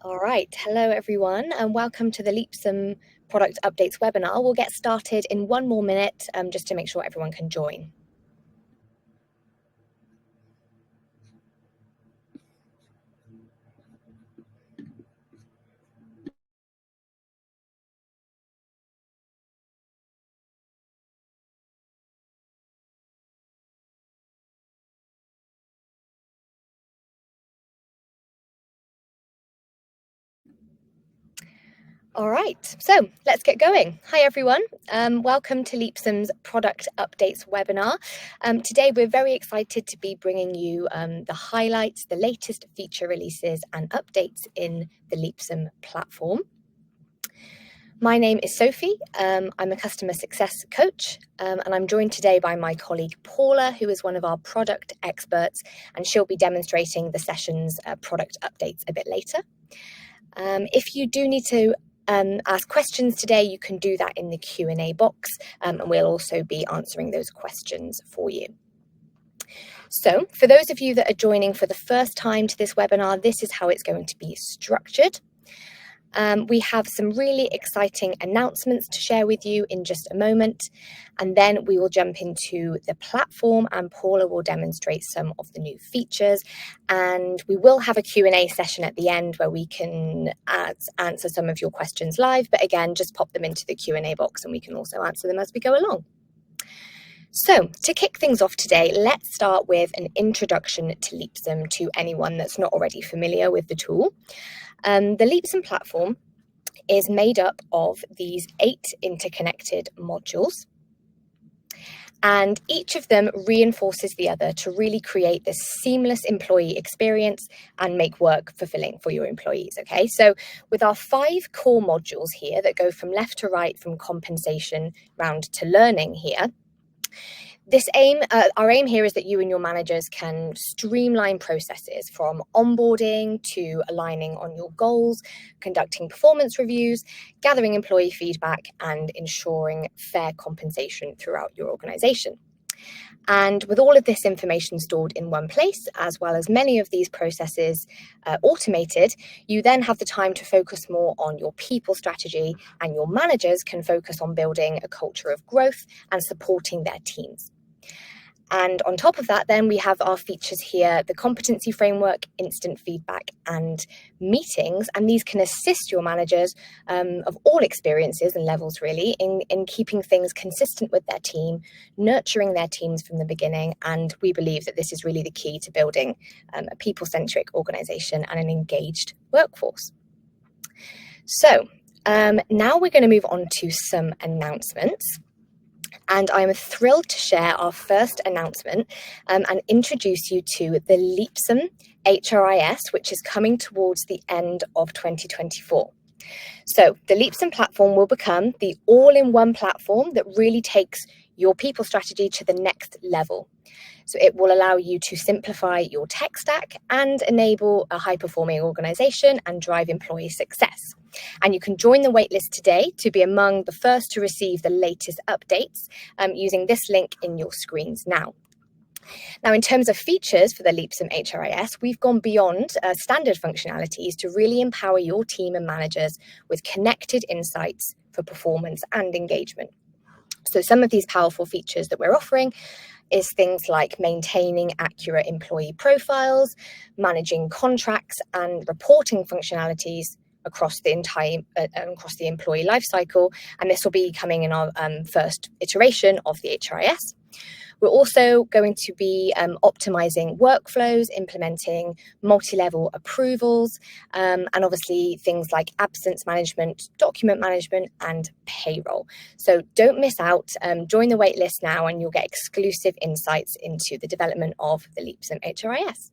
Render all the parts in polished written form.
All right. Hello, everyone, and welcome to the Leapsome Product Updates webinar. We'll get started in one more minute just to make sure everyone can join. All right, so let's get going. Hi, everyone. Welcome to Leapsome's Product Updates webinar. Today, we're very excited to be bringing you the highlights, the latest feature releases and updates in the Leapsome platform. My name is Sophie. I'm a customer success coach, and I'm joined today by my colleague Paula, who is one of our product experts, and she'll be demonstrating the session's product updates a bit later. If you do need to ask questions today, you can do that in the Q&A box, and we'll also be answering those questions for you. So for those of you that are joining for the first time to this webinar, this is how it's going to be structured. We have some really exciting announcements to share with you in just a moment, and then we will jump into the platform and Paula will demonstrate some of the new features, and we will have a Q&A session at the end where we can answer some of your questions live, but again, just pop them into the Q&A box and we can also answer them as we go along. So to kick things off today, let's start with an introduction to Leapsome to anyone that's not already familiar with the tool. The Leapsome platform is made up of these 8 interconnected modules, and each of them reinforces the other to really create this seamless employee experience and make work fulfilling for your employees. Okay, so with our 5 core modules here that go from left to right, from compensation round to learning here, our aim here is that you and your managers can streamline processes from onboarding to aligning on your goals, conducting performance reviews, gathering employee feedback, and ensuring fair compensation throughout your organization. And with all of this information stored in one place, as well as many of these processes automated, you then have the time to focus more on your people strategy, and your managers can focus on building a culture of growth and supporting their teams. And on top of that, then we have our features here, the competency framework, instant feedback, and meetings. And these can assist your managers of all experiences and levels, really, in keeping things consistent with their team, nurturing their teams from the beginning. And we believe that this is really the key to building a people-centric organization and an engaged workforce. So now we're going to move on to some announcements. And I'm thrilled to share our first announcement and introduce you to the Leapsome HRis, which is coming towards the end of 2024. So the Leapsome platform will become the all-in-one platform that really takes your people strategy to the next level. So it will allow you to simplify your tech stack and enable a high-performing organization and drive employee success. And you can join the waitlist today to be among the first to receive the latest updates using this link in your screens now. Now, in terms of features for the Leapsome HRis, we've gone beyond standard functionalities to really empower your team and managers with connected insights for performance and engagement. So some of these powerful features that we're offering is things like maintaining accurate employee profiles, managing contracts and reporting functionalities across the employee lifecycle, and this will be coming in our first iteration of the HRis. We're also going to be optimizing workflows, implementing multi-level approvals, and obviously things like absence management, document management, and payroll. So don't miss out. Join the waitlist now and you'll get exclusive insights into the development of the Leapsome HRis.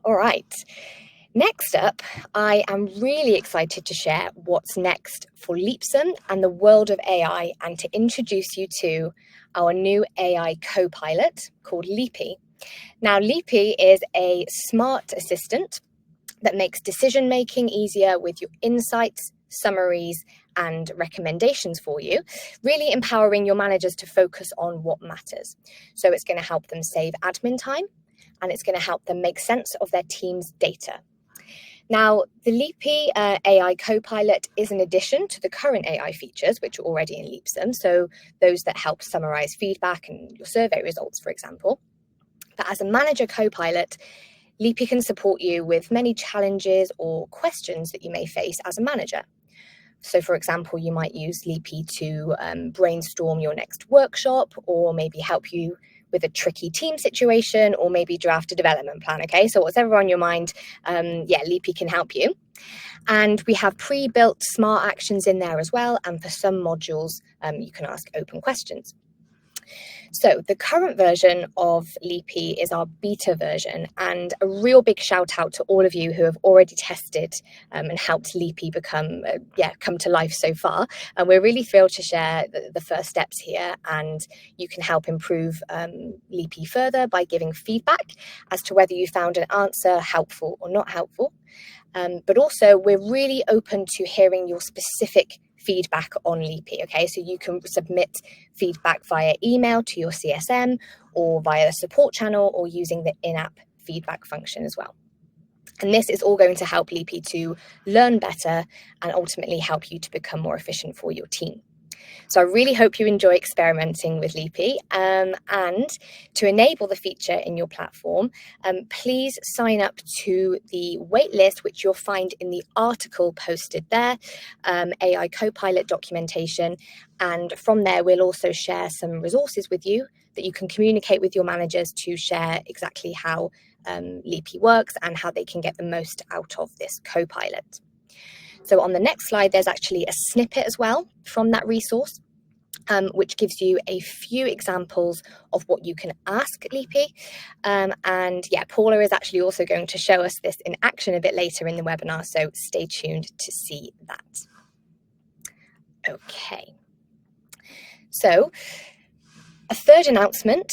All right. Next up, I am really excited to share what's next for Leapsome and the world of AI, and to introduce you to our new AI co-pilot called Leapy. Now, Leapy is a smart assistant that makes decision-making easier with your insights, summaries, and recommendations for you, really empowering your managers to focus on what matters. So it's going to help them save admin time, and it's going to help them make sense of their team's data. Now, the Leapy AI Copilot is an addition to the current AI features, which are already in Leapsome, so those that help summarize feedback and your survey results, for example. But as a manager copilot, Leapy can support you with many challenges or questions that you may face as a manager. So, for example, you might use Leapy to brainstorm your next workshop, or maybe help you with a tricky team situation, or maybe draft a development plan. Okay, so whatever on your mind, Leapy can help you. And we have pre-built smart actions in there as well. And for some modules, you can ask open questions. So the current version of Leapy is our beta version, and a real big shout out to all of you who have already tested and helped Leapy come to life so far. And we're really thrilled to share the first steps here, and you can help improve Leapy further by giving feedback as to whether you found an answer helpful or not helpful. But also, we're really open to hearing your specific feedback on Leapy. Okay, so you can submit feedback via email to your CSM, or via the support channel, or using the in-app feedback function as well. And this is all going to help Leapy to learn better and ultimately help you to become more efficient for your team. So I really hope you enjoy experimenting with Leapy, and to enable the feature in your platform, please sign up to the waitlist, which you'll find in the article posted there, AI Copilot documentation. And from there, we'll also share some resources with you that you can communicate with your managers to share exactly how Leapy works and how they can get the most out of this Copilot. So on the next slide, there's actually a snippet as well from that resource, which gives you a few examples of what you can ask Leapy. Paula is actually also going to show us this in action a bit later in the webinar, so stay tuned to see that. Okay. So a third announcement,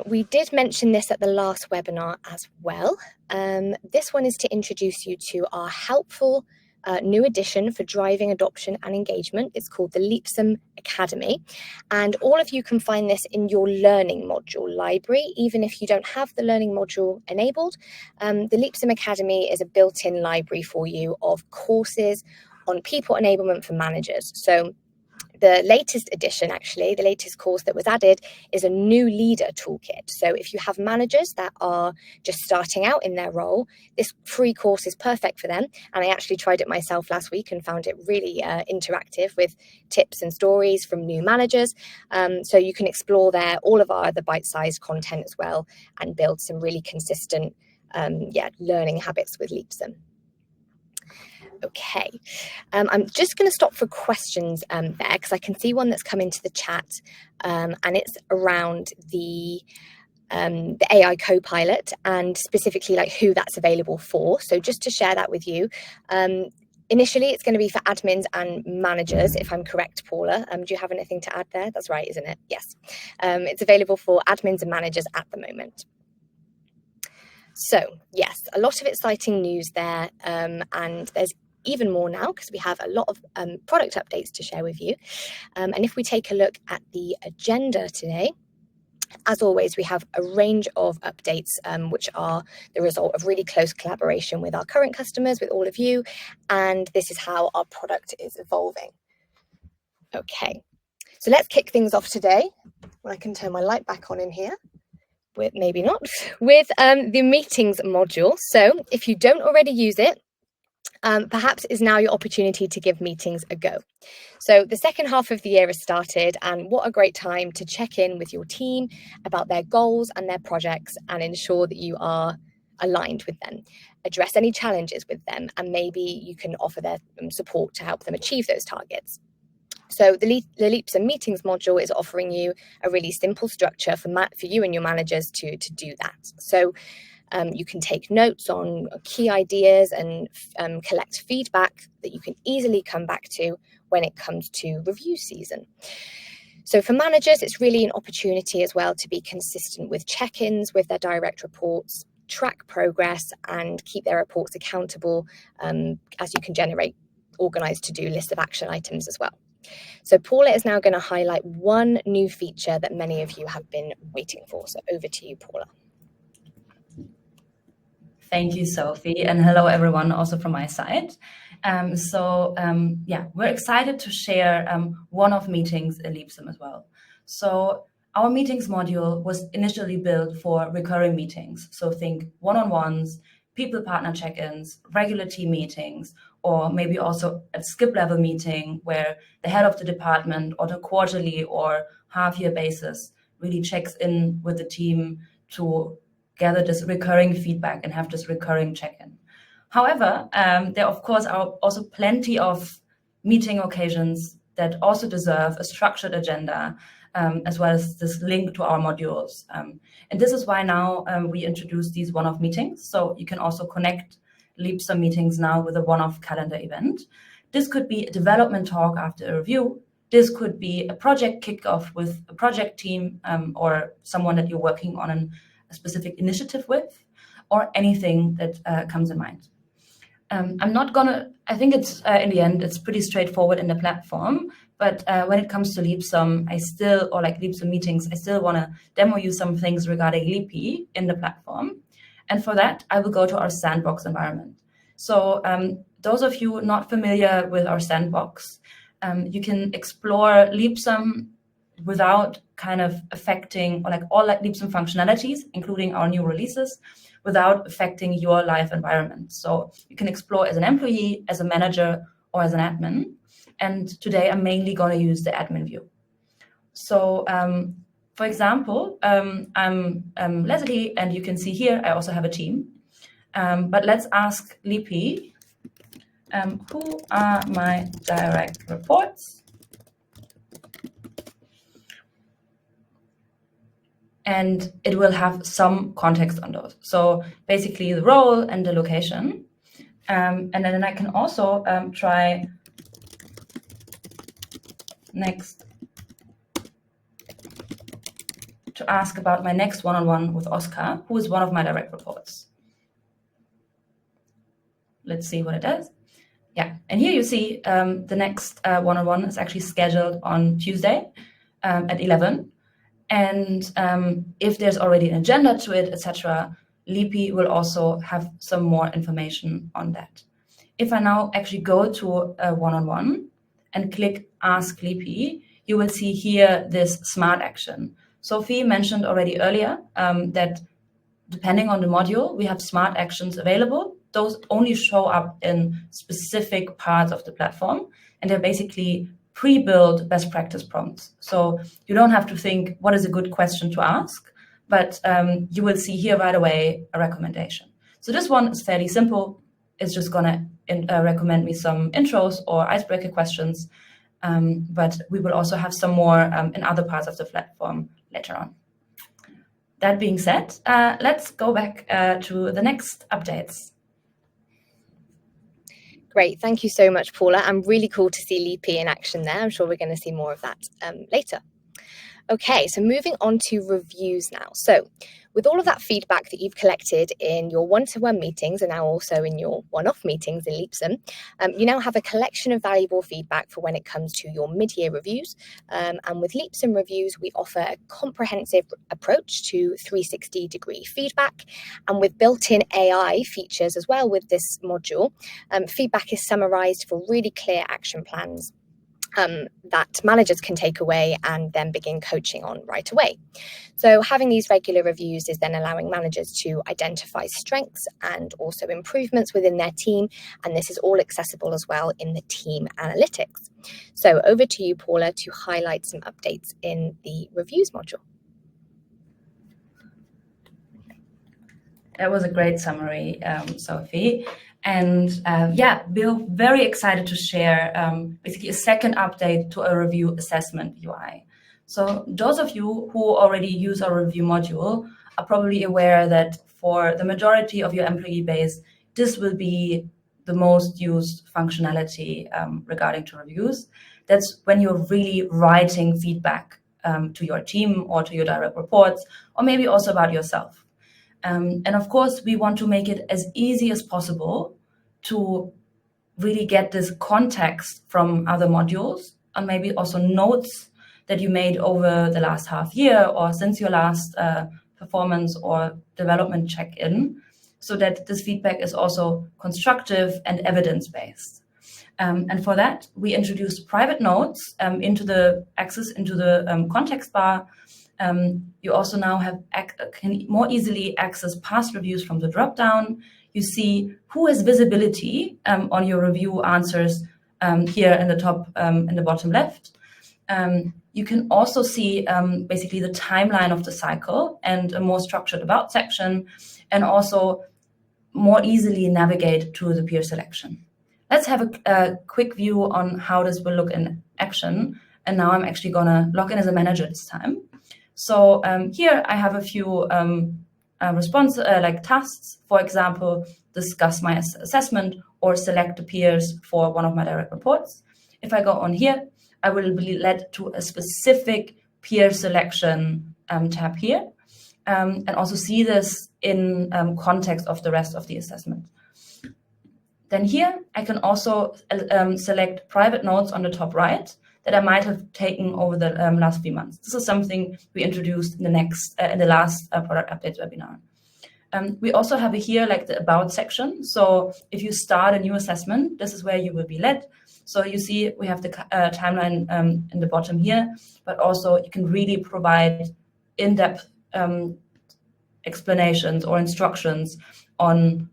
we did mention this at the last webinar as well. This one is to introduce you to our helpful new addition for driving adoption and engagement. It's called the Leapsome Academy, and all of you can find this in your learning module library, even if you don't have the learning module enabled. The Leapsome Academy is a built-in library for you of courses on people enablement for managers. So the latest edition, actually, the latest course that was added is a new leader toolkit. So if you have managers that are just starting out in their role, this free course is perfect for them. And I actually tried it myself last week and found it really interactive, with tips and stories from new managers. So you can explore there all of our other bite-sized content as well, and build some really consistent learning habits with Leapsome. Okay, I'm just going to stop for questions there, because I can see one that's come into the chat, and it's around the AI Copilot, and specifically like who that's available for. So just to share that with you, initially it's going to be for admins and managers, if I'm correct, Paula. Do you have anything to add there? That's right, isn't it? Yes. It's available for admins and managers at the moment. So yes, a lot of exciting news there, and there's even more now because we have a lot of product updates to share with you. And if we take a look at the agenda today, as always, we have a range of updates which are the result of really close collaboration with our current customers, with all of you, and this is how our product is evolving. Okay, so let's kick things off today. Well, I can turn my light back on in here. Maybe not, with the meetings module. So if you don't already use it, perhaps is now your opportunity to give meetings a go. So the second half of the year has started, and what a great time to check in with your team about their goals and their projects, and ensure that you are aligned with them, address any challenges with them, and maybe you can offer their support to help them achieve those targets. So the Leapsome Meetings module is offering you a really simple structure for you and your managers to do that. So you can take notes on key ideas and collect feedback that you can easily come back to when it comes to review season. So for managers, it's really an opportunity as well to be consistent with check-ins with their direct reports, track progress, and keep their reports accountable, as you can generate organized to-do lists of action items as well. So Paula is now going to highlight one new feature that many of you have been waiting for. So over to you, Paula. Thank you, Sophie, and hello everyone also from my side. Yeah, we're excited to share one-off meetings in Leapsome as well. So our meetings module was initially built for recurring meetings. So think one-on-ones, people partner check-ins, regular team meetings, or maybe also a skip level meeting where the head of the department on a quarterly or half-year basis really checks in with the team to gather this recurring feedback and have this recurring check-in. However, there of course are also plenty of meeting occasions that also deserve a structured agenda, as well as this link to our modules. And this is why now we introduce these one-off meetings. So you can also connect Leapsome meetings now with a one-off calendar event. This could be a development talk after a review. This could be a project kickoff with a project team or someone that you're working on a specific initiative with, or anything that comes in mind. I think it's in the end, it's pretty straightforward in the platform, but when it comes to Leapsome, Leapsome meetings, I still want to demo you some things regarding Leapy in the platform. And for that, I will go to our sandbox environment. So those of you not familiar with our sandbox, you can explore Leapsome without kind of affecting all Leapsome functionalities, including our new releases, without affecting your live environment. So you can explore as an employee, as a manager, or as an admin. And today I'm mainly going to use the admin view. So for example, I'm Leslie, and you can see here I also have a team. But let's ask Leapy, who are my direct reports? And it will have some context on those. So basically the role and the location. And then I can also try next to ask about my next one-on-one with Oscar, who is one of my direct reports. Let's see what it does. Yeah, and here you see the next one-on-one is actually scheduled on Tuesday at 11. And if there's already an agenda to it, etc., Leapy will also have some more information on that. If I now actually go to a one-on-one and click Ask Leapy, you will see here this smart action. Sophie mentioned already earlier that depending on the module, we have smart actions available. Those only show up in specific parts of the platform, and they're basically pre-built best practice prompts. So you don't have to think, what is a good question to ask? But you will see here right away a recommendation. So this one is fairly simple. It's just going to recommend me some intros or icebreaker questions. But we will also have some more in other parts of the platform later on. That being said, let's go back to the next updates. Great, thank you so much, Paula. And really cool to see Leapy in action there. I'm sure we're going to see more of that later. Okay, so moving on to reviews now. So with all of that feedback that you've collected in your one-to-one meetings and now also in your one-off meetings in Leapsome, you now have a collection of valuable feedback for when it comes to your mid-year reviews. And with Leapsome reviews, we offer a comprehensive approach to 360-degree feedback. And with built-in AI features as well with this module, feedback is summarized for really clear action plans that managers can take away and then begin coaching on right away. So having these regular reviews is then allowing managers to identify strengths and also improvements within their team. And this is all accessible as well in the team analytics. So over to you, Paula, to highlight some updates in the reviews module. That was a great summary, Sophie. And we're very excited to share basically a second update to a review assessment UI. So those of you who already use our review module are probably aware that for the majority of your employee base, this will be the most used functionality regarding to reviews. That's when you're really writing feedback to your team or to your direct reports, or maybe also about yourself. And of course, we want to make it as easy as possible to really get this context from other modules and maybe also notes that you made over the last half year or since your last performance or development check-in so that this feedback is also constructive and evidence-based. And for that, we introduced private notes into the context bar. You also now can more easily access past reviews from the dropdown. You see who has visibility on your review answers here in the top, in the bottom left. You can also see basically the timeline of the cycle and a more structured about section, and also more easily navigate to the peer selection. Let's have a quick view on how this will look in action. And now I'm actually gonna log in as a manager this time. So here I have a few tasks, for example, discuss my assessment or select the peers for one of my direct reports. If I go on here, I will be led to a specific peer selection tab here, and also see this in context of the rest of the assessment. Then here, I can also select private notes on the top right that I might have taken over the last few months. This is something we introduced in the last product update webinar. We also have here like the about section. So if you start a new assessment, this is where you will be led. So you see we have the timeline in the bottom here, but also you can really provide in-depth explanations or instructions on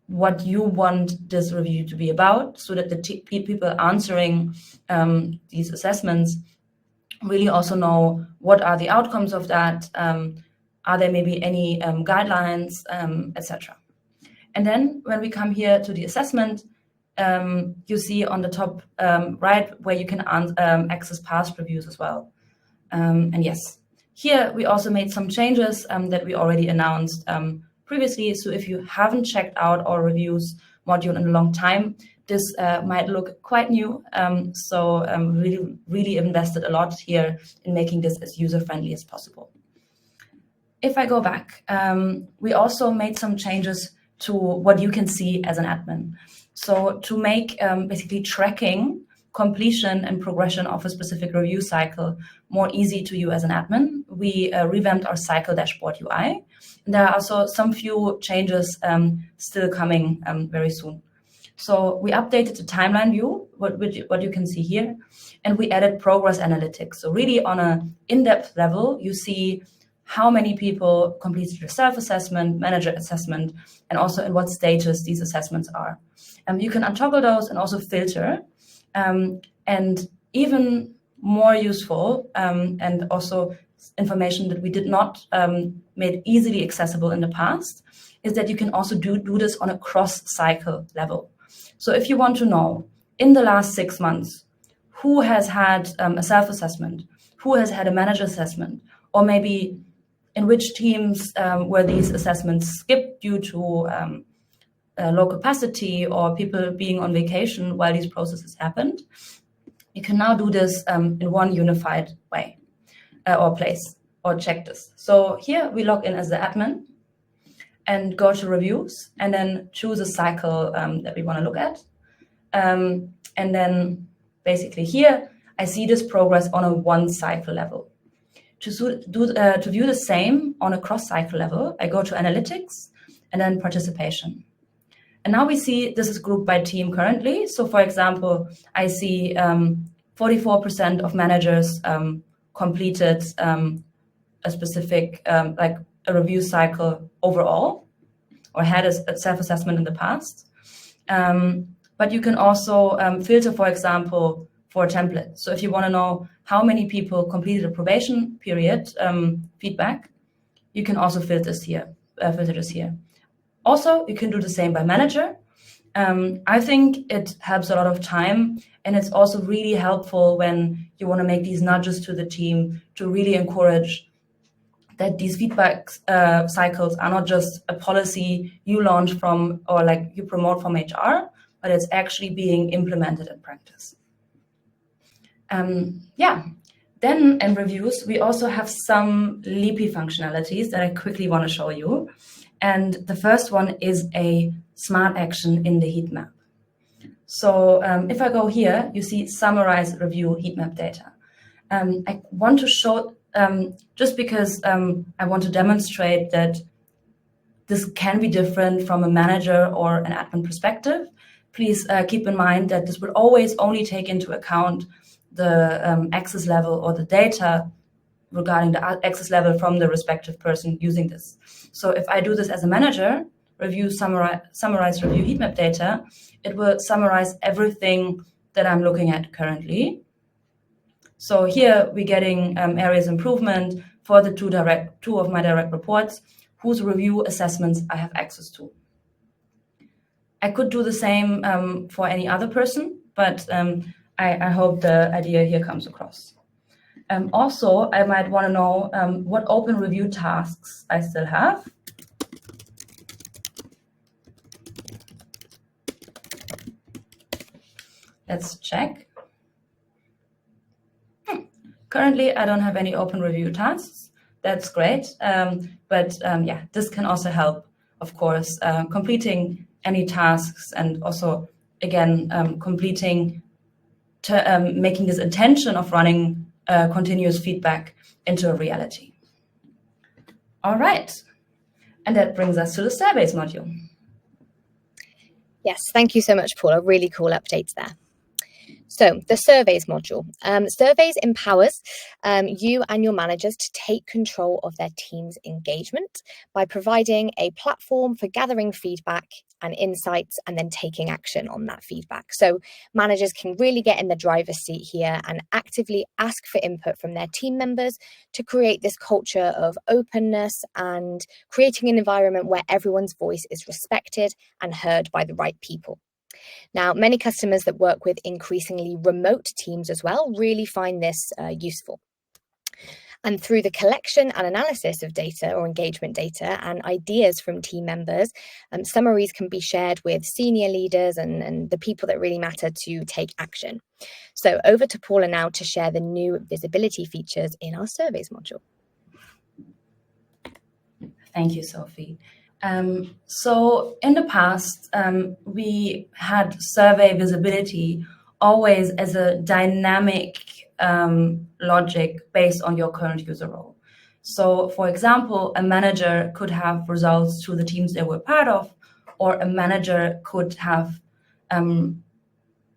what you want this review to be about, so that the people answering these assessments really also know what are the outcomes of that, are there maybe any guidelines, etc. And then when we come here to the assessment, you see on the top right where you can access past reviews as well. And yes, here we also made some changes that we already announced previously. So if you haven't checked out our reviews module in a long time, this might look quite new. So really invested a lot here in making this as user-friendly as possible. If I go back, we also made some changes to what you can see as an admin. So to make basically tracking completion and progression of a specific review cycle more easy to you as an admin, we revamped our cycle dashboard UI. And there are also some few changes still coming very soon. So we updated the timeline view, what you can see here, and we added progress analytics. So really on an in-depth level, you see how many people completed your self-assessment, manager assessment, and also in what stages these assessments are. You can untoggle those and also filter. And even more useful, and also information that we did not made easily accessible in the past, is that you can also do this on a cross-cycle level. So if you want to know, in the last 6 months, who has had a self-assessment, who has had a manager assessment, or maybe in which teams were these assessments skipped due to low capacity or people being on vacation while these processes happened, you can now do this in one unified way or place, or check this. So here we log in as the admin and go to reviews, and then choose a cycle that we want to look at. And then basically here, I see this progress on a one cycle level. To view the same on a cross-cycle level, I go to analytics and then participation. And now we see this is grouped by team currently. So for example, I see 44% of managers completed a specific, like a review cycle overall, or had a self-assessment in the past. But you can also filter, for example, for a template. So if you want to know how many people completed a probation period feedback, you can also filter this here. Also, you can do the same by manager. I think it helps a lot of time, and it's also really helpful when you want to make these nudges to the team to really encourage that these feedback cycles are not just a policy you launch from or like you promote from HR, but it's actually being implemented in practice. Then in reviews, we also have some Leapy functionalities that I quickly want to show you. And the first one is a smart action in the heat map. So if I go here, you see summarize review heat map data. I want to show, just because I want to demonstrate that this can be different from a manager or an admin perspective. Please keep in mind that this will always only take into account the access level or the data regarding the access level from the respective person using this. So if I do this as a manager, summarize review heat map data, it will summarize everything that I'm looking at currently. So here we're getting areas improvement for the two of my direct reports whose review assessments I have access to. I could do the same for any other person, but I hope the idea here comes across. Also, I might want to know what open review tasks I still have. Let's check. Currently, I don't have any open review tasks. That's great. But yeah, this can also help, of course, completing any tasks and also, again, making this intention of running continuous feedback into a reality. All right. And that brings us to the surveys module. Yes, thank you so much, Paula. Really cool updates there. So the surveys module. Surveys empowers you and your managers to take control of their team's engagement by providing a platform for gathering feedback and insights and then taking action on that feedback. So managers can really get in the driver's seat here and actively ask for input from their team members to create this culture of openness and creating an environment where everyone's voice is respected and heard by the right people. Now, many customers that work with increasingly remote teams as well really find this useful. And through the collection and analysis of data or engagement data and ideas from team members, summaries can be shared with senior leaders and the people that really matter to take action. So over to Paula now to share the new visibility features in our surveys module. Thank you, Sophie. So in the past, we had survey visibility always as a dynamic logic based on your current user role. So for example, a manager could have results to the teams they were part of, or a manager could have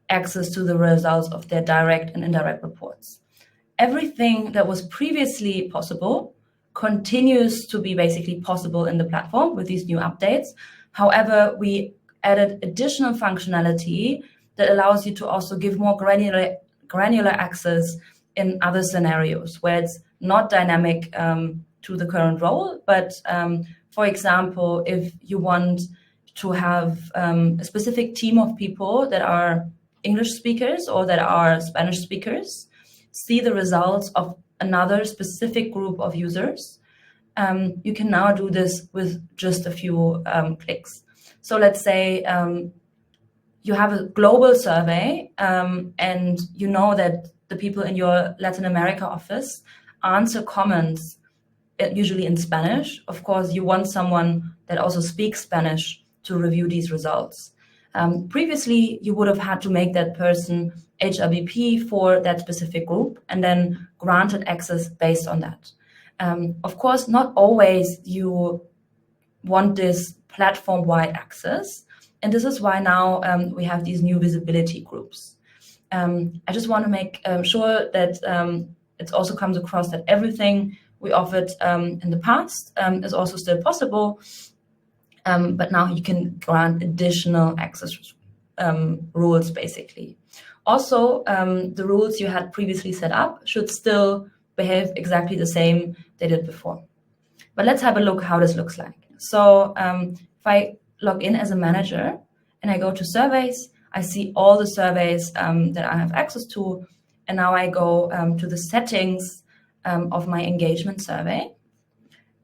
access to the results of their direct and indirect reports. Everything that was previously possible continues to be basically possible in the platform with these new updates. However, we added additional functionality that allows you to also give more granular access in other scenarios where it's not dynamic to the current role. But for example, if you want to have a specific team of people that are English speakers or that are Spanish speakers, see the results of another specific group of users, you can now do this with just a few clicks. So let's say you have a global survey and you know that the people in your Latin America office answer comments usually in Spanish. Of course, you want someone that also speaks Spanish to review these results. Previously, you would have had to make that person HRBP for that specific group and then granted access based on that. Of course, not always you want this platform-wide access. And this is why now we have these new visibility groups. I just want to make sure that it also comes across that everything we offered in the past is also still possible. But now you can grant additional access rules, basically. Also, the rules you had previously set up should still behave exactly the same they did before. But let's have a look how this looks like. So if I log in as a manager and I go to surveys, I see all the surveys that I have access to. And now I go to the settings of my engagement survey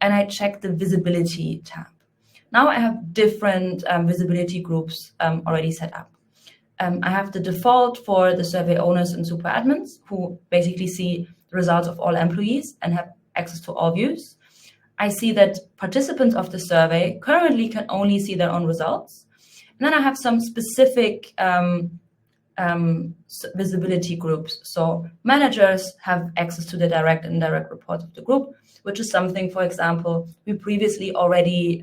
and I check the visibility tab. Now I have different visibility groups already set up. I have the default for the survey owners and super admins who basically see the results of all employees and have access to all views. I see that participants of the survey currently can only see their own results. And then I have some specific visibility groups. So managers have access to the direct and indirect reports of the group, which is something, for example, we previously already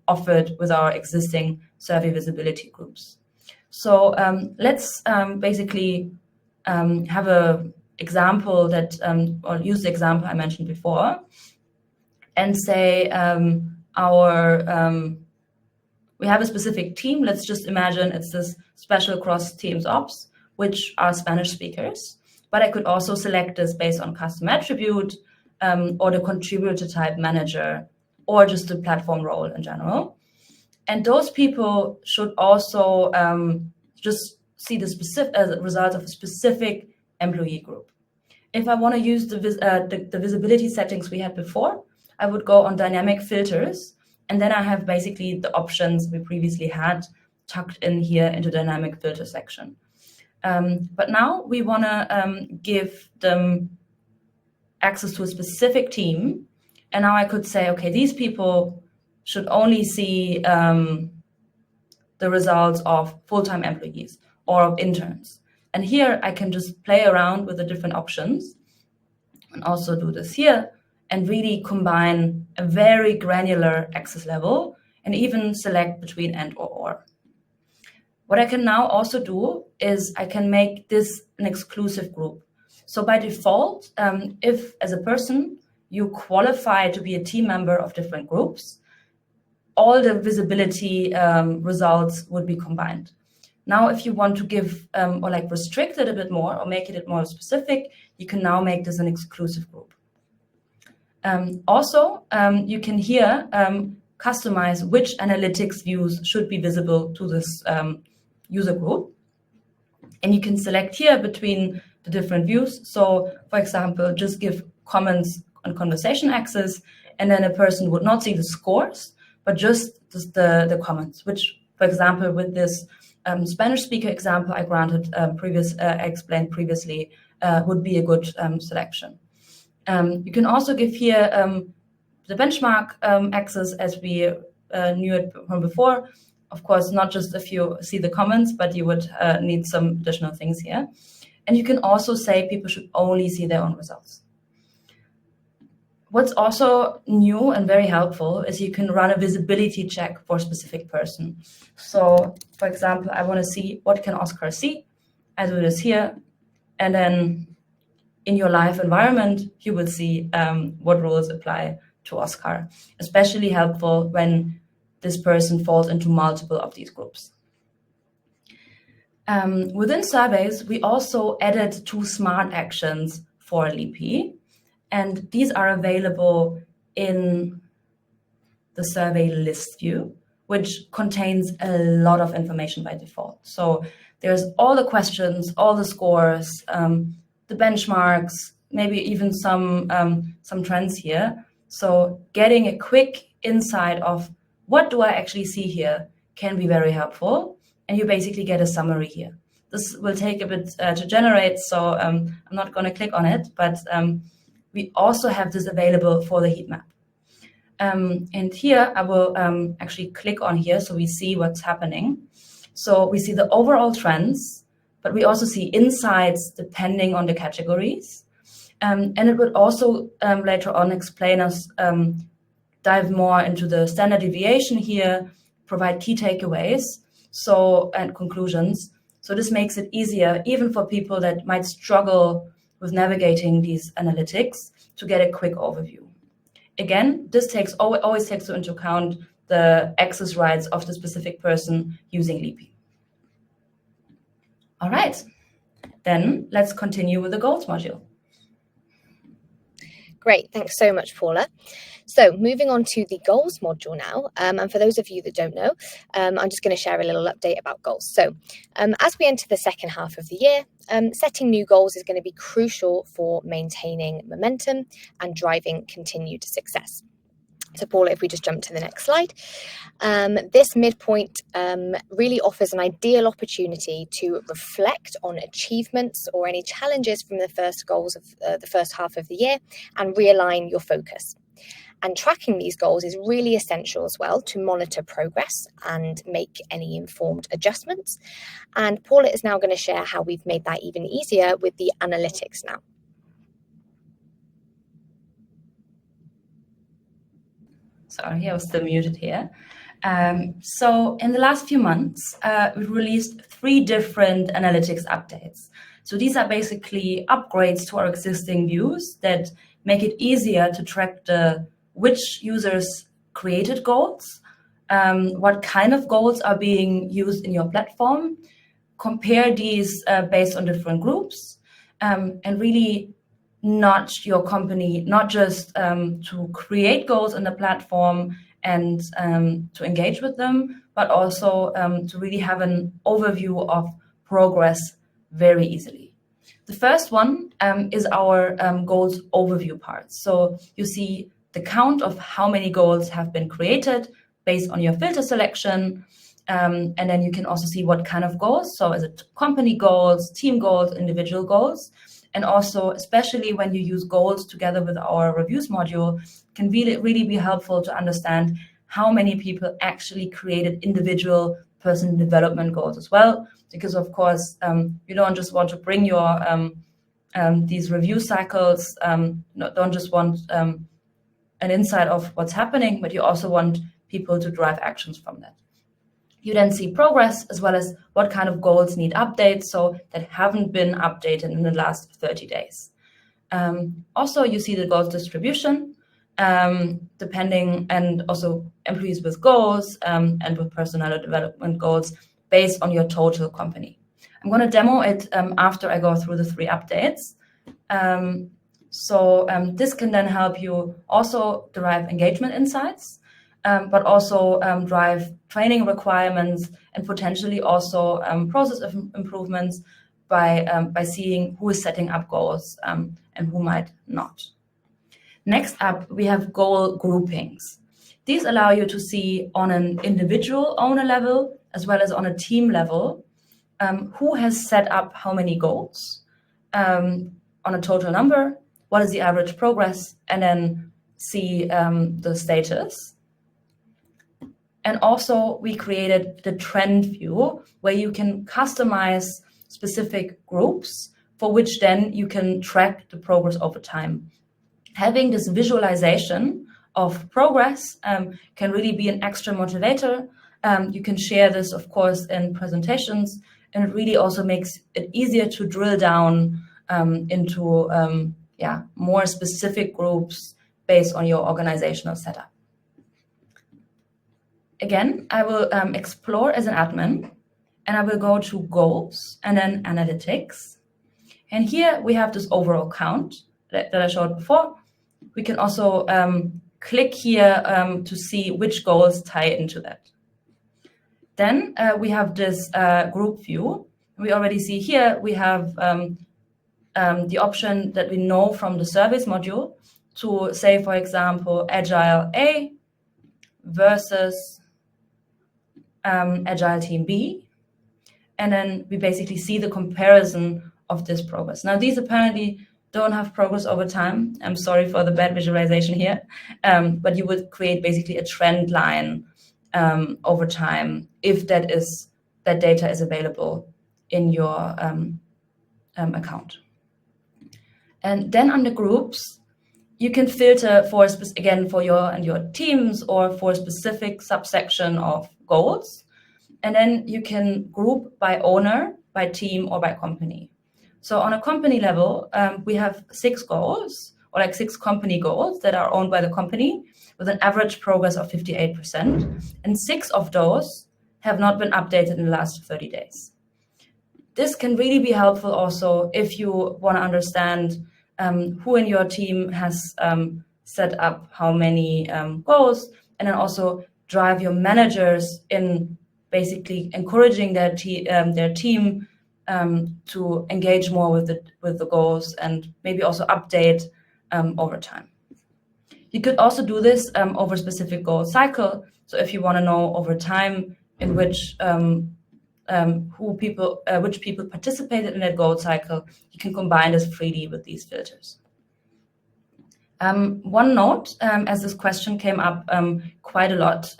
offered with our existing survey visibility groups. So let's basically have an example that, or use the example I mentioned before, and say we have a specific team. Let's just imagine it's this special cross teams ops, which are Spanish speakers. But I could also select this based on custom attribute, or the contributor type manager, or just the platform role in general. And those people should also just see the specific results of a specific employee group. If I want to use the visibility settings we had before, I would go on dynamic filters, and then I have basically the options we previously had tucked in here into dynamic filter section. But now we want to give them access to a specific team. And now I could say, okay, these people should only see the results of full-time employees or of interns. And here I can just play around with the different options and also do this here and really combine a very granular access level and even select between and or. What I can now also do is I can make this an exclusive group. So by default, if as a person you qualify to be a team member of different groups, all the visibility results would be combined. Now, if you want to give or like restrict it a bit more or make it more specific, you can now make this an exclusive group. Also, you can here customize which analytics views should be visible to this user group. And you can select here between the different views. So, for example, just give comments on conversation access, and then a person would not see the scores, but just the comments, which, for example, with this Spanish speaker example I explained previously, would be a good selection. You can also give here the benchmark access as we knew it from before. Of course, not just if you see the comments, but you would need some additional things here. And you can also say people should only see their own results. What's also new and very helpful is you can run a visibility check for a specific person. So, for example, I want to see what can Oscar see. I do this here. And then in your live environment, you will see what rules apply to Oscar, especially helpful when this person falls into multiple of these groups. Within surveys, we also added 2 smart actions for Leapy. And these are available in the survey list view, which contains a lot of information by default. So there's all the questions, all the scores, the benchmarks, maybe even some trends here. So getting a quick insight of what do I actually see here can be very helpful. And you basically get a summary here. This will take a bit to generate, so I'm not going to click on it, but we also have this available for the heat map. And here I will actually click on here so we see what's happening. So we see the overall trends, but we also see insights depending on the categories. And it would also later on explain us, dive more into the standard deviation here, provide key takeaways and conclusions. So this makes it easier, even for people that might struggle with navigating these analytics, to get a quick overview. Again, this always takes into account the access rights of the specific person using Leapy. All right, then let's continue with the goals module. Great, thanks so much, Paula. So moving on to the goals module now, and for those of you that don't know, I'm just going to share a little update about goals. So as we enter the second half of the year, setting new goals is going to be crucial for maintaining momentum and driving continued success. So Paula, if we just jump to the next slide, this midpoint really offers an ideal opportunity to reflect on achievements or any challenges from the first goals of the first half of the year and realign your focus. And tracking these goals is really essential as well to monitor progress and make any informed adjustments. And Paula is now going to share how we've made that even easier with the analytics now. Sorry, I was still muted here. So in the last few months, we released 3 different analytics updates. So these are basically upgrades to our existing views that make it easier to track which users created goals, what kind of goals are being used in your platform, compare these based on different groups, and really nudge your company, not just to create goals in the platform and to engage with them, but also to really have an overview of progress very easily. The first one is our goals overview part. So you see the count of how many goals have been created based on your filter selection. And then you can also see what kind of goals. So is it company goals, team goals, individual goals? And also, especially when you use goals together with our reviews module, can really be helpful to understand how many people actually created individual personal development goals as well. Because of course, you don't just want to bring your these review cycles, don't just want an insight of what's happening, but you also want people to drive actions from that. You then see progress as well as what kind of goals need updates, so that haven't been updated in the last 30 days. Also, you see the goals distribution, depending, and also employees with goals and with personal development goals based on your total company. I'm going to demo it after I go through the 3 updates. This can then help you also derive engagement insights, but also drive training requirements and potentially also process improvements by seeing who is setting up goals and who might not. Next up, we have goal groupings. These allow you to see on an individual owner level as well as on a team level who has set up how many goals on a total number, what is the average progress, and then see the status. And also we created the trend view where you can customize specific groups for which then you can track the progress over time. Having this visualization of progress can really be an extra motivator. You can share this, of course, in presentations, and it really also makes it easier to drill down into more specific groups based on your organizational setup. Again, I will explore as an admin, and I will go to goals and then analytics. And here we have this overall count that I showed before. We can also click here to see which goals tie into that. Then we have this group view. We already see here we have the option that we know from the service module to say, for example, Agile A versus Agile Team B. And then we basically see the comparison of this progress. Now, these apparently don't have progress over time. I'm sorry for the bad visualization here, but you would create basically a trend line over time if that data is available in your account. And then under groups, you can filter for your teams or for a specific subsection of goals. And then you can group by owner, by team, or by company. So on a company level, we have 6 goals, or like 6 company goals that are owned by the company with an average progress of 58%. And 6 of those have not been updated in the last 30 days. This can really be helpful also if you want to understand who in your team has set up how many goals, and then also drive your managers in basically encouraging their team to engage more with the goals and maybe also update over time. You could also do this over a specific goal cycle. So if you want to know over time in which people participated in that goal cycle, you can combine this freely with these filters. One note, as this question came up quite a lot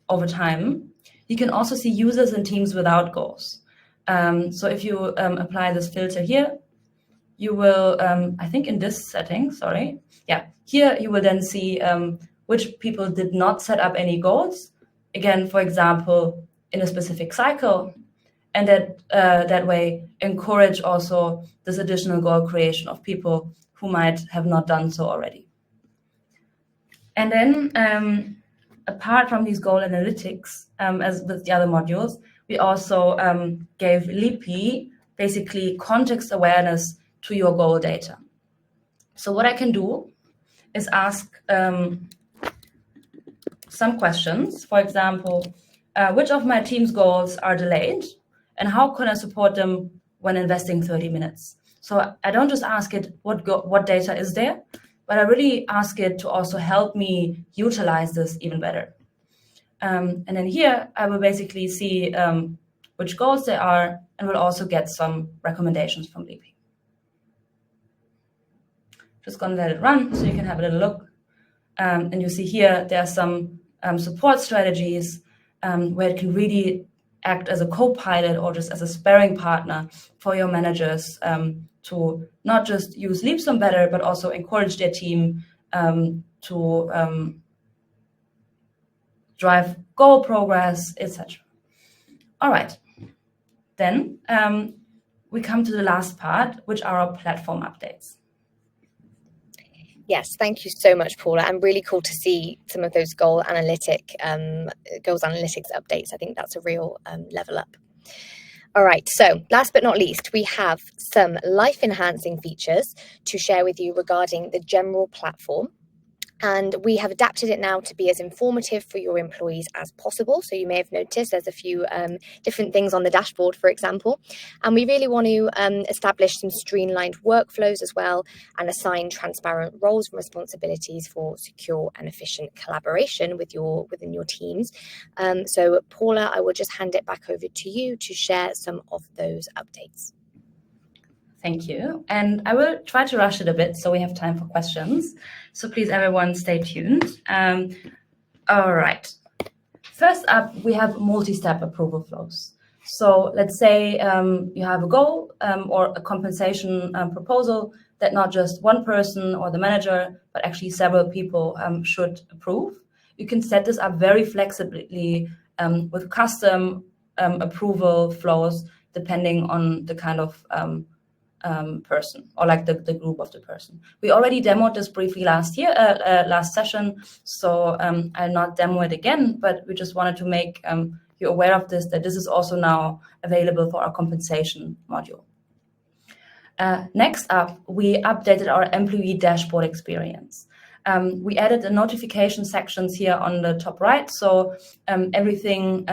over time, you can also see users and teams without goals. So if you apply this filter here, you will, I think in this setting, here you will then see which people did not set up any goals. Again, for example, in a specific cycle, and that way encourage also this additional goal creation of people who might have not done so already. And then apart from these goal analytics, as with the other modules, we also gave Leapy basically context awareness to your goal data. So what I can do is ask some questions. For example, which of my team's goals are delayed and how can I support them when investing 30 minutes? So I don't just ask it what data is there, but I really ask it to also help me utilize this even better. And then here I will basically see which goals there are and will also get some recommendations from Leapy. Just gonna let it run so you can have a little look. And you see here there are some support strategies where it can really act as a co-pilot or just as a sparring partner for your managers to not just use Leapsome better, but also encourage their team to drive goal progress, etc. All right, then we come to the last part, which are our platform updates. Yes, thank you so much, Paula. And really cool to see some of those goals analytics updates. I think that's a real level up. All right, so last but not least, we have some life-enhancing features to share with you regarding the general platform. And we have adapted it now to be as informative for your employees as possible. So you may have noticed there's a few different things on the dashboard, for example. And we really want to establish some streamlined workflows as well and assign transparent roles and responsibilities for secure and efficient collaboration within your teams. So Paula, I will just hand it back over to you to share some of those updates. Thank you. And I will try to rush it a bit so we have time for questions. So please, everyone, stay tuned. All right. First up, we have multi-step approval flows. So let's say you have a goal or a compensation proposal that not just one person or the manager, but actually several people should approve. You can set this up very flexibly with custom approval flows depending on the kind of person or like the group of the person. We already demoed this briefly last session, so I'll not demo it again, but we just wanted to make you aware of this, that this is also now available for our compensation module. Next up, we updated our employee dashboard experience. We added the notification sections here on the top right, so everything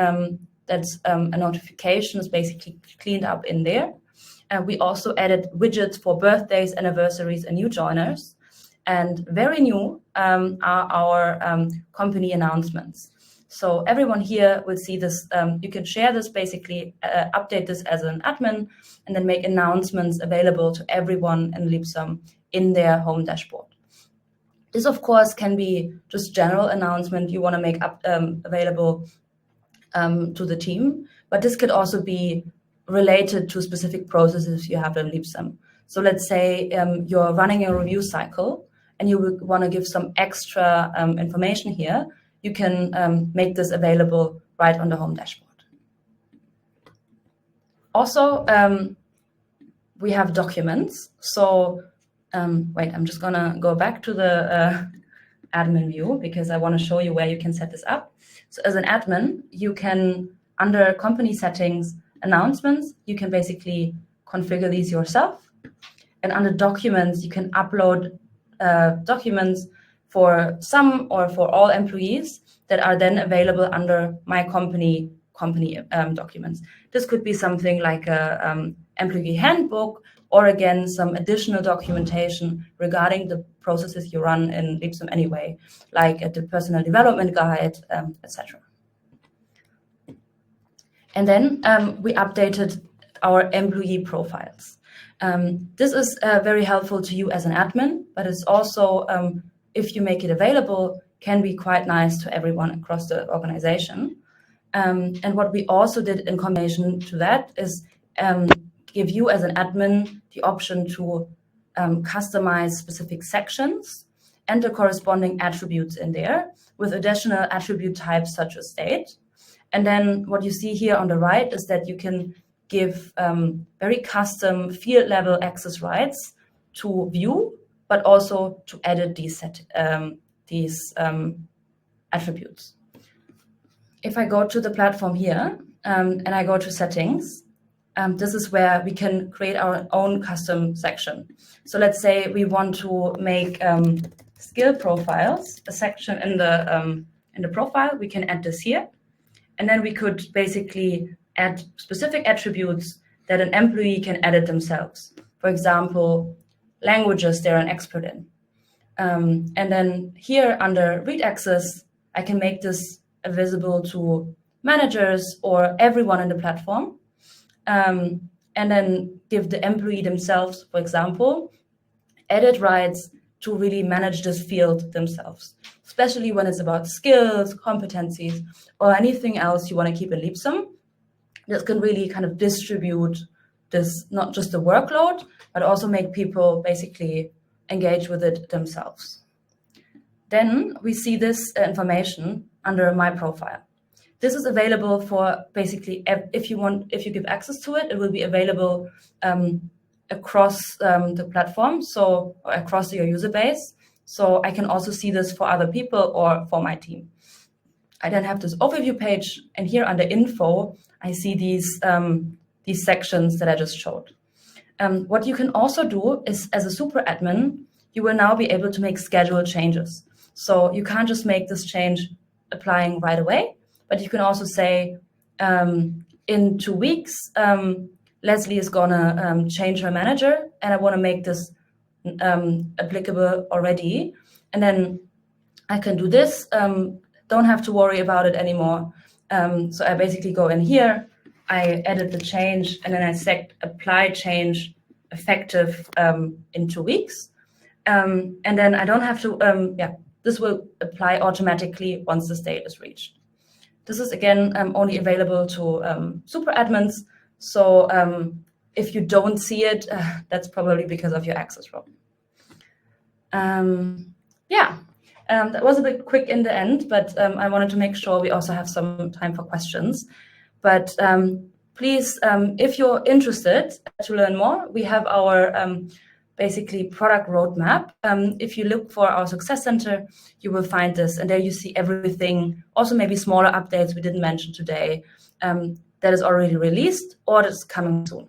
that's a notification is basically cleaned up in there. We also added widgets for birthdays, anniversaries, and new joiners. And very new are our company announcements. So everyone here will see this. You can share this, basically update this as an admin, and then make announcements available to everyone in Leapsome in their home dashboard. This, of course, can be just general announcement you want to make available to the team, but this could also be related to specific processes you have in Leapsome. So let's say you're running a review cycle and you want to give some extra information here. You can make this available right on the home dashboard. Also, we have documents. So wait, I'm just gonna go back to the admin view because I want to show you where you can set this up. So as an admin, you can, under company settings, announcements, you can basically configure these yourself. And under documents, you can upload documents for some or for all employees that are then available under my company documents. This could be something like a employee handbook, or again, some additional documentation regarding the processes you run in Leapsome anyway, like the personal development guide, etc. And then we updated our employee profiles. This is very helpful to you as an admin, but it's also, if you make it available, can be quite nice to everyone across the organization. And what we also did in combination to that is give you as an admin the option to customize specific sections and the corresponding attributes in there with additional attribute types such as date. And then what you see here on the right is that you can give very custom field level access rights to view, but also to edit these attributes. If I go to the platform here and I go to settings, this is where we can create our own custom section. So let's say we want to make skill profiles, a section in the profile. We can add this here, and then we could basically add specific attributes that an employee can edit themselves. For example, languages they're an expert in. And then here under read access, I can make this visible to managers or everyone in the platform. And then give the employee themselves, for example, edit rights to really manage this field themselves, especially when it's about skills, competencies, or anything else you want to keep in Leapsome. This can really kind of distribute this, not just the workload, but also make people basically engage with it themselves. Then we see this information under my profile. This is available for basically, if you give access to it, it will be available across the platform, so across your user base. So I can also see this for other people or for my team. I then have this overview page, and here under info, I see these sections that I just showed. What you can also do is, as a super admin, you will now be able to make schedule changes. So you can't just make this change applying right away, but you can also say, in 2 weeks, Leslie is gonna change her manager, and I want to make this applicable already. And then I can do this. Don't have to worry about it anymore. So I basically go in here, I edit the change, and then I select apply change effective in 2 weeks. And then I don't have to, this will apply automatically once this date is reached. This is, again, only available to super admins. So if you don't see it, that's probably because of your access role. That was a bit quick in the end, but I wanted to make sure we also have some time for questions. But please, if you're interested to learn more, we have our basically product roadmap. If you look for our Success Center, you will find this, and there you see everything, also maybe smaller updates we didn't mention today, that is already released or that's coming soon.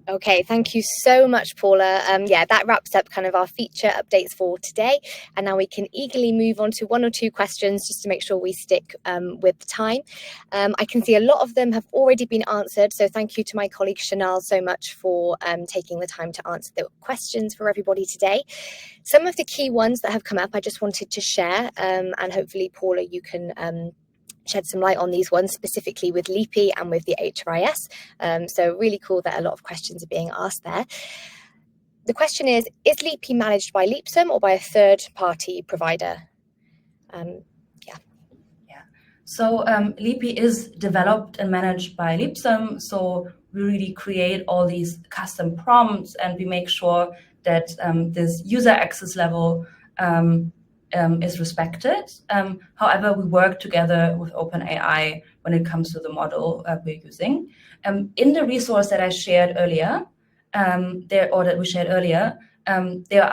Okay, thank you so much, Paula. That wraps up kind of our feature updates for today. And now we can eagerly move on to 1 or 2 questions just to make sure we stick with the time. I can see a lot of them have already been answered. So thank you to my colleague Chanel so much for taking the time to answer the questions for everybody today. Some of the key ones that have come up, I just wanted to share, and hopefully, Paula, you can shed some light on these ones, specifically with Leapy and with the HRIS. So really cool that a lot of questions are being asked there. The question is Leapy managed by Leapsome or by a third-party provider? So Leapy is developed and managed by Leapsome. So we really create all these custom prompts, and we make sure that this user access level is respected. However, we work together with OpenAI when it comes to the model we're using. In the resource that I shared earlier, there are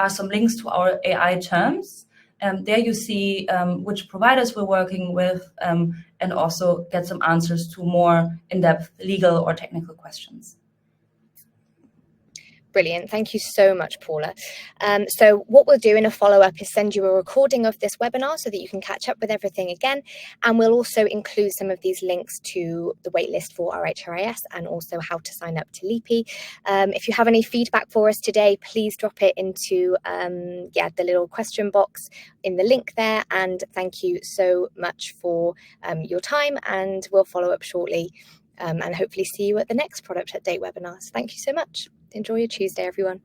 some links to our AI terms. There you see which providers we're working with, and also get some answers to more in-depth legal or technical questions. Brilliant. Thank you so much, Paula. So what we'll do in a follow-up is send you a recording of this webinar so that you can catch up with everything again. And we'll also include some of these links to the waitlist for our HRIS and also how to sign up to Leapy. If you have any feedback for us today, please drop it into the little question box in the link there. And thank you so much for your time, and we'll follow up shortly and hopefully see you at the next product update webinar. So thank you so much. Enjoy your Tuesday, everyone.